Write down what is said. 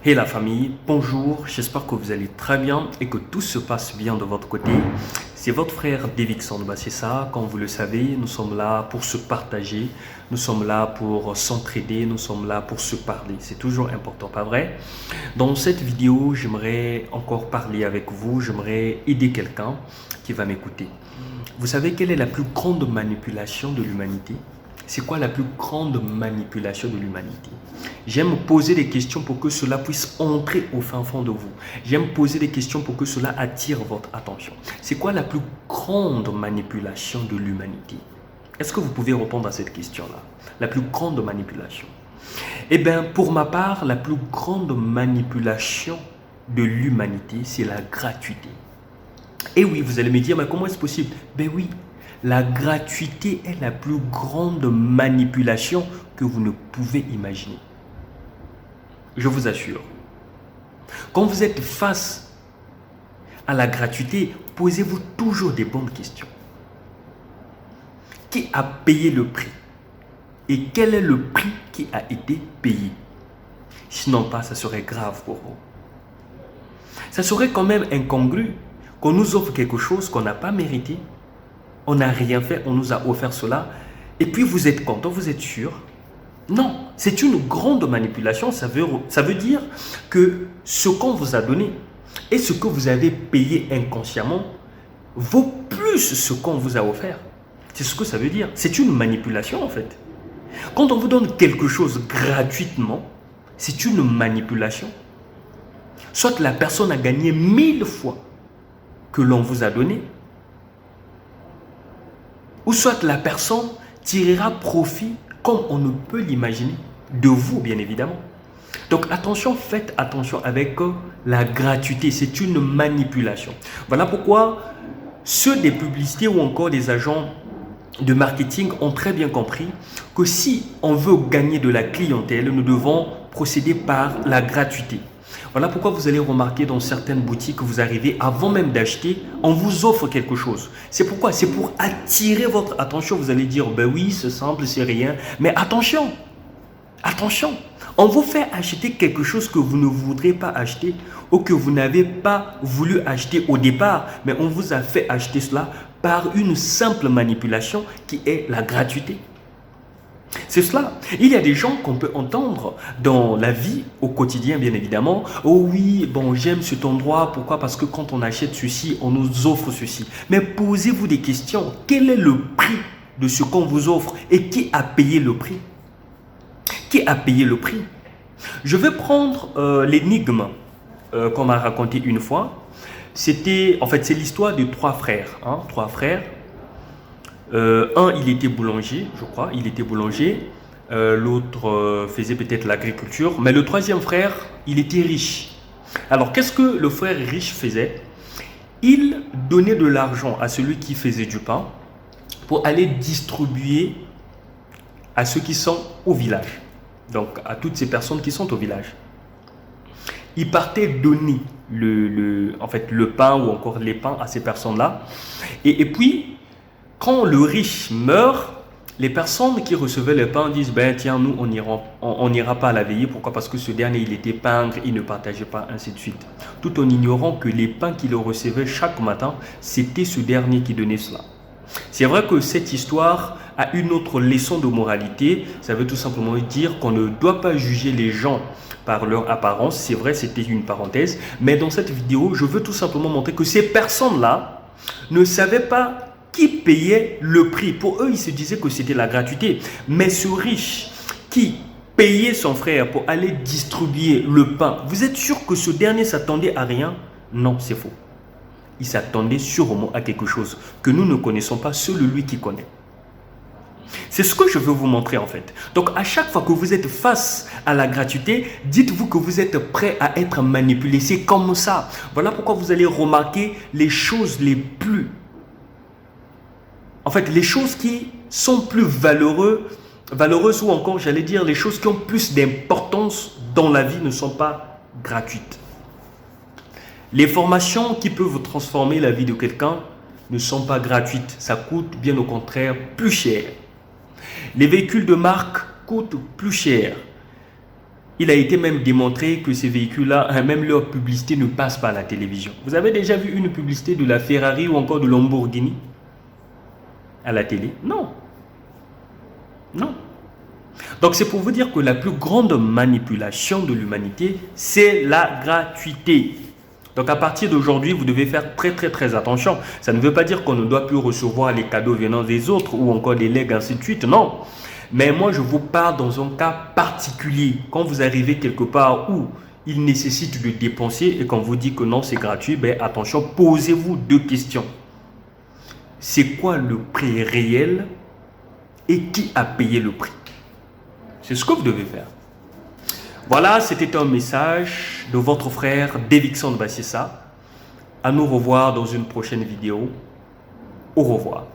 Hey la famille, bonjour, j'espère que vous allez très bien et que tout se passe bien de votre côté. C'est votre frère David Sandba, c'est ça, comme vous le savez, nous sommes là pour se partager, nous sommes là pour s'entraider, nous sommes là pour se parler. C'est toujours important, pas vrai? Dans cette vidéo, j'aimerais encore parler avec vous, j'aimerais aider quelqu'un qui va m'écouter. Vous savez quelle est la plus grande manipulation de l'humanité? C'est quoi la plus grande manipulation de l'humanité? J'aime poser des questions pour que cela puisse entrer au fin fond de vous. J'aime poser des questions pour que cela attire votre attention. C'est quoi la plus grande manipulation de l'humanité? Est-ce que vous pouvez répondre à cette question-là? La plus grande manipulation. Eh bien, pour ma part, la plus grande manipulation de l'humanité, c'est la gratuité. Et oui, vous allez me dire, mais comment est-ce possible? Ben oui, la gratuité est la plus grande manipulation que vous ne pouvez imaginer. Je vous assure. Quand vous êtes face à la gratuité, posez-vous toujours des bonnes questions. Qui a payé le prix? Et quel est le prix qui a été payé? Sinon pas, ça serait grave pour vous. Ça serait quand même incongru qu'on nous offre quelque chose qu'on n'a pas mérité. On n'a rien fait, on nous a offert cela. Et puis vous êtes content, vous êtes sûr? Non, c'est une grande manipulation. Ça veut dire que ce qu'on vous a donné et ce que vous avez payé inconsciemment vaut plus ce qu'on vous a offert. C'est ce que ça veut dire. C'est une manipulation en fait. Quand on vous donne quelque chose gratuitement, c'est une manipulation. Soit la personne a gagné 1000 fois que l'on vous a donné, ou soit la personne tirera profit comme on ne peut l'imaginer, de vous bien évidemment. Donc attention, faites attention avec la gratuité, c'est une manipulation. Voilà pourquoi ceux des publicités ou encore des agents de marketing ont très bien compris que si on veut gagner de la clientèle, nous devons procéder par la gratuité. Voilà pourquoi vous allez remarquer dans certaines boutiques que vous arrivez, avant même d'acheter, on vous offre quelque chose. C'est pourquoi? C'est pour attirer votre attention. Vous allez dire, ben oui, c'est simple, c'est rien. Mais attention, attention, on vous fait acheter quelque chose que vous ne voudrez pas acheter ou que vous n'avez pas voulu acheter au départ. Mais on vous a fait acheter cela par une simple manipulation qui est la gratuité. C'est cela. Il y a des gens qu'on peut entendre dans la vie au quotidien, bien évidemment. Oh oui, bon, j'aime cet endroit. Pourquoi? Parce que quand on achète ceci, on nous offre ceci. Mais posez-vous des questions. Quel est le prix de ce qu'on vous offre et qui a payé le prix? Qui a payé le prix? Je vais prendre l'énigme qu'on m'a raconté une fois. C'était, en fait, c'est l'histoire de trois frères. Trois frères. Un, il était boulanger, je crois, il était boulanger. L'autre faisait peut-être l'agriculture. Mais le troisième frère, il était riche. Alors, qu'est-ce que le frère riche faisait? Il donnait de l'argent à celui qui faisait du pain pour aller distribuer à ceux qui sont au village. Donc, à toutes ces personnes qui sont au village. Il partait donner le pain ou encore les pains à ces personnes-là. Et puis, quand le riche meurt, les personnes qui recevaient le pain disent, ben tiens, nous, on n'ira pas à la veillée. Pourquoi? Parce que ce dernier, il était pingre, il ne partageait pas, ainsi de suite. Tout en ignorant que les pains qu'il recevait chaque matin, c'était ce dernier qui donnait cela. C'est vrai que cette histoire a une autre leçon de moralité. Ça veut tout simplement dire qu'on ne doit pas juger les gens par leur apparence. C'est vrai, c'était une parenthèse. Mais dans cette vidéo, je veux tout simplement montrer que ces personnes-là ne savaient pas qui payait le prix. Pour eux, ils se disaient que c'était la gratuité. Mais ce riche qui payait son frère pour aller distribuer le pain, vous êtes sûr que ce dernier s'attendait à rien? Non, c'est faux. Il s'attendait sûrement à quelque chose que nous ne connaissons pas, seul lui qui connaît. C'est ce que je veux vous montrer en fait. Donc à chaque fois que vous êtes face à la gratuité, dites-vous que vous êtes prêt à être manipulé. C'est comme ça. Voilà pourquoi vous allez remarquer les choses les plus... En fait, les choses qui sont plus valeureuses ou encore, j'allais dire, les choses qui ont plus d'importance dans la vie ne sont pas gratuites. Les formations qui peuvent transformer la vie de quelqu'un ne sont pas gratuites. Ça coûte bien au contraire plus cher. Les véhicules de marque coûtent plus cher. Il a été même démontré que ces véhicules-là, même leur publicité ne passe pas à la télévision. Vous avez déjà vu une publicité de la Ferrari ou encore de Lamborghini à la télé? Non. Non. Donc c'est pour vous dire que la plus grande manipulation de l'humanité, c'est la gratuité. Donc à partir d'aujourd'hui, vous devez faire très attention. Ça ne veut pas dire qu'on ne doit plus recevoir les cadeaux venant des autres ou encore des legs, ainsi de suite. Non. Mais moi, je vous parle dans un cas particulier. Quand vous arrivez quelque part où il nécessite de dépenser et qu'on vous dit que non, c'est gratuit, ben attention, posez-vous 2 questions. C'est quoi le prix réel et qui a payé le prix? C'est ce que vous devez faire. Voilà, c'était un message de votre frère Davidson Bassissa. À nous revoir dans une prochaine vidéo. Au revoir.